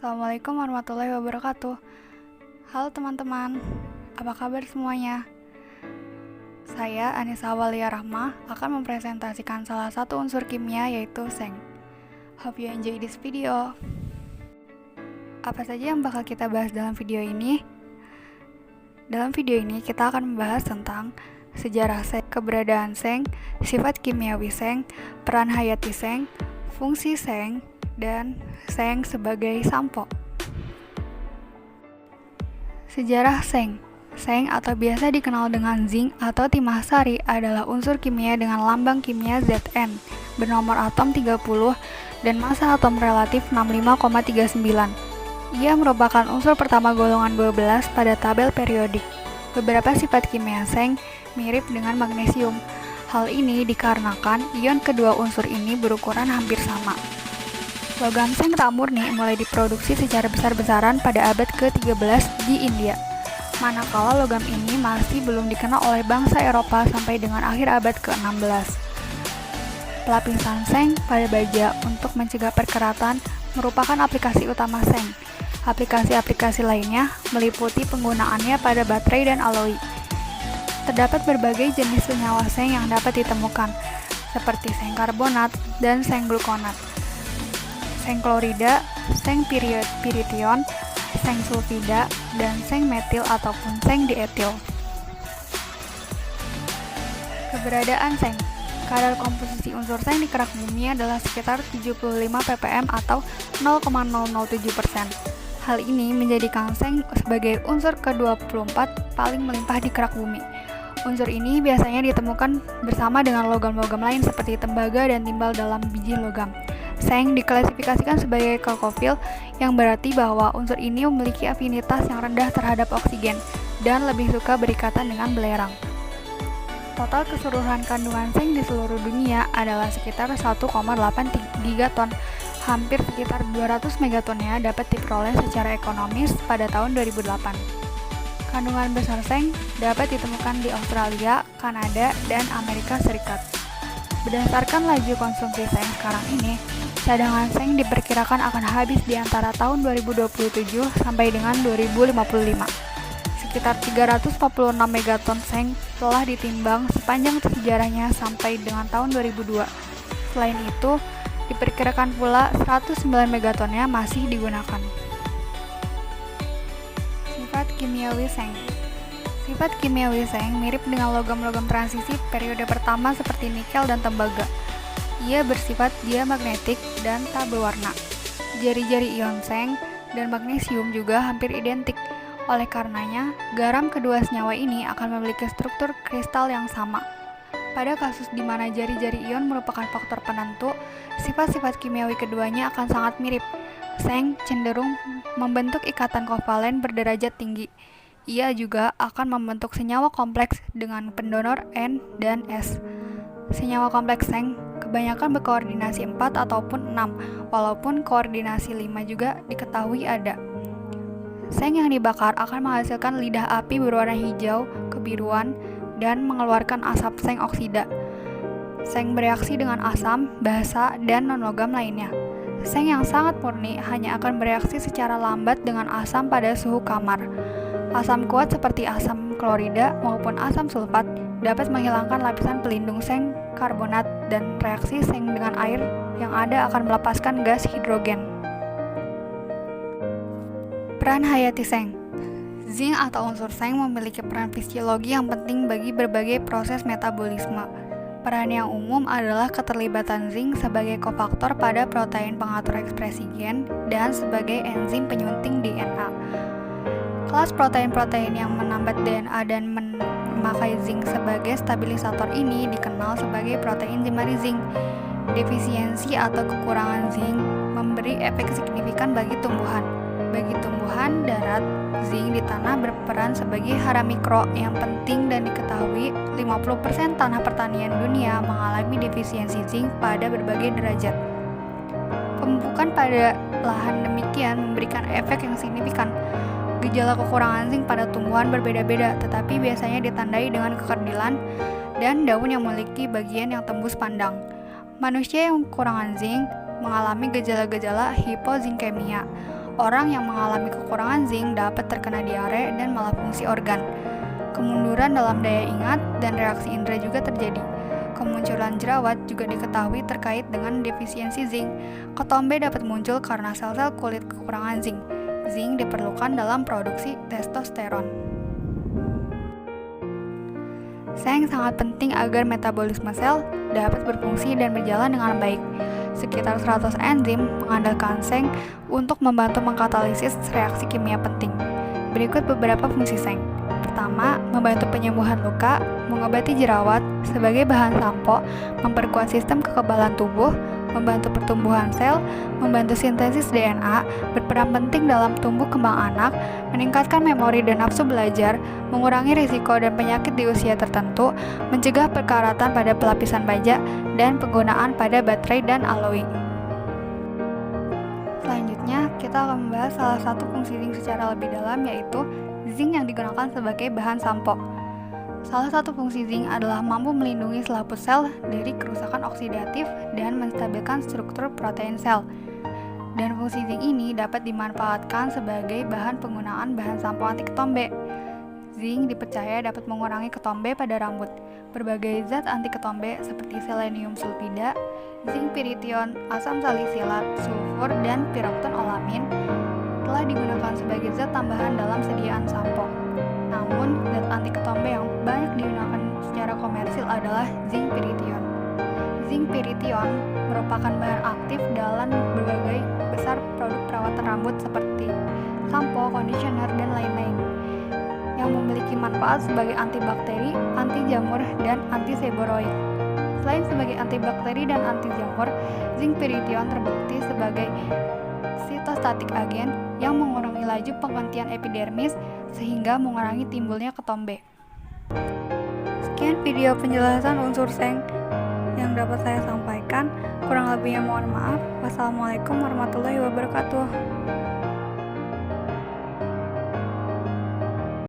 Assalamualaikum warahmatullahi wabarakatuh. Halo teman-teman, apa kabar semuanya? Saya Anissa Awalia Rahma akan mempresentasikan salah satu unsur kimia yaitu seng. Hope you enjoy this video. Apa saja yang bakal kita bahas dalam video ini? Dalam video ini kita akan membahas tentang sejarah seng, keberadaan seng, sifat kimiawi seng, peran hayati seng, fungsi seng, dan seng sebagai sampo. Sejarah seng. Seng atau biasa dikenal dengan zinc atau timah sari adalah unsur kimia dengan lambang kimia Zn, bernomor atom 30 dan massa atom relatif 65,39. Ia merupakan unsur pertama golongan 12 pada tabel periodik. Beberapa sifat kimia seng mirip dengan magnesium. Hal ini dikarenakan ion kedua unsur ini berukuran hampir sama. Logam seng tak murni mulai diproduksi secara besar-besaran pada abad ke-13 di India, manakala logam ini masih belum dikenal oleh bangsa Eropa sampai dengan akhir abad ke-16. Pelapisan seng pada baja untuk mencegah perkeratan merupakan aplikasi utama seng. Aplikasi-aplikasi lainnya meliputi penggunaannya pada baterai dan aloi. Terdapat berbagai jenis senyawa seng yang dapat ditemukan, seperti seng karbonat dan seng glukonat, seng klorida, seng pirition, seng sulfida, dan seng metil ataupun seng dietil. Keberadaan seng. Kadar komposisi unsur seng di kerak bumi adalah sekitar 75 ppm atau 0,007%. Hal ini menjadikan seng sebagai unsur ke-24 paling melimpah di kerak bumi. Unsur ini biasanya ditemukan bersama dengan logam-logam lain seperti tembaga dan timbal dalam biji logam. Seng diklasifikasikan sebagai kalkofil, yang berarti bahwa unsur ini memiliki afinitas yang rendah terhadap oksigen dan lebih suka berikatan dengan belerang. Total keseluruhan kandungan seng di seluruh dunia adalah sekitar 1,8 gigaton. Hampir sekitar 200 megatonnya dapat diperoleh secara ekonomis pada tahun 2008. Kandungan besar seng dapat ditemukan di Australia, Kanada, dan Amerika Serikat. Berdasarkan laju konsumsi seng sekarang ini, cadangan seng diperkirakan akan habis di antara tahun 2027 sampai dengan 2055. Sekitar 346 megaton seng telah ditimbang sepanjang sejarahnya sampai dengan tahun 2002. Selain itu, diperkirakan pula 109 megatonnya masih digunakan. Sifat kimiawi seng. Sifat kimiawi seng mirip dengan logam-logam transisi periode pertama seperti nikel dan tembaga. Ia bersifat diamagnetik dan tak berwarna. Jari-jari ion seng dan magnesium juga hampir identik. Oleh karenanya, garam kedua senyawa ini akan memiliki struktur kristal yang sama. Pada kasus di mana jari-jari ion merupakan faktor penentu, sifat-sifat kimiawi keduanya akan sangat mirip. Seng cenderung membentuk ikatan kovalen berderajat tinggi. Ia juga akan membentuk senyawa kompleks dengan pendonor N dan S. Senyawa kompleks seng kebanyakan berkoordinasi 4 ataupun 6, walaupun koordinasi 5 juga diketahui ada. Seng yang dibakar akan menghasilkan lidah api berwarna hijau, kebiruan, dan mengeluarkan asap seng oksida. Seng bereaksi dengan asam, basa, dan non-logam lainnya. Seng yang sangat murni hanya akan bereaksi secara lambat dengan asam pada suhu kamar. Asam kuat seperti asam klorida maupun asam sulfat dapat menghilangkan lapisan pelindung seng karbonat, dan reaksi seng dengan air yang ada akan melepaskan gas hidrogen. Peran hayati seng. Zinc atau unsur seng memiliki peran fisiologi yang penting bagi berbagai proses metabolisme. Peran yang umum adalah keterlibatan zinc sebagai kofaktor pada protein pengatur ekspresi gen dan sebagai enzim penyunting DNA. Kelas protein-protein yang menambat DNA dan memakai zinc sebagai stabilisator ini dikenal sebagai protein jemari zinc. Defisiensi atau kekurangan zinc memberi efek signifikan bagi tumbuhan. Bagi tumbuhan darat, zinc di tanah berperan sebagai hara mikro yang penting dan diketahui 50% tanah pertanian dunia mengalami defisiensi zinc pada berbagai derajat. Pemupukan pada lahan demikian memberikan efek yang signifikan. Gejala kekurangan zinc pada tumbuhan berbeda-beda, tetapi biasanya ditandai dengan kekerdilan dan daun yang memiliki bagian yang tembus pandang. Manusia yang kekurangan zinc mengalami gejala-gejala hipozinkemia. Orang yang mengalami kekurangan zinc dapat terkena diare dan malah fungsi organ. Kemunduran dalam daya ingat dan reaksi indera juga terjadi. Kemunculan jerawat juga diketahui terkait dengan defisiensi zinc. Ketombe dapat muncul karena sel-sel kulit kekurangan zinc. Zinc diperlukan dalam produksi testosteron. Seng sangat penting agar metabolisme sel dapat berfungsi dan berjalan dengan baik. Sekitar 100 enzim mengandalkan seng untuk membantu mengkatalisis reaksi kimia penting. Berikut beberapa fungsi seng. Pertama, membantu penyembuhan luka, mengobati jerawat, sebagai bahan sampo, memperkuat sistem kekebalan tubuh, membantu pertumbuhan sel, membantu sintesis DNA, berperan penting dalam tumbuh kembang anak, meningkatkan memori dan nafsu belajar, mengurangi risiko dan penyakit di usia tertentu, mencegah perkaratan pada pelapisan baja, dan penggunaan pada baterai dan alloy. Selanjutnya, kita akan membahas salah satu fungsi zinc secara lebih dalam, yaitu zinc yang digunakan sebagai bahan sampo. Salah satu fungsi zinc adalah mampu melindungi selaput sel dari kerusakan oksidatif dan menstabilkan struktur protein sel. Dan fungsi zinc ini dapat dimanfaatkan sebagai bahan penggunaan bahan sampo anti ketombe. Zinc dipercaya dapat mengurangi ketombe pada rambut. Berbagai zat anti ketombe seperti selenium sulfida, zinc pyrithion, asam salisilat, sulfur, dan pirokton-olamin telah digunakan sebagai zat tambahan dalam sediaan sampo. Namun, zat anti ketombe yang banyak digunakan secara komersil adalah zinc pyrithion. Zinc pyrithion merupakan bahan aktif dalam berbagai besar produk perawatan rambut seperti sampo, conditioner, dan lain-lain, yang memiliki manfaat sebagai antibakteri, anti jamur, dan anti seboroid. Selain sebagai antibakteri dan anti jamur, zinc pyrithion terbukti sebagai sitostatik agen yang mengurangi laju penggantian epidermis sehingga mengurangi timbulnya ketombe. Sekian video penjelasan unsur seng yang dapat saya sampaikan. Kurang lebihnya mohon maaf. Wassalamualaikum warahmatullahi wabarakatuh.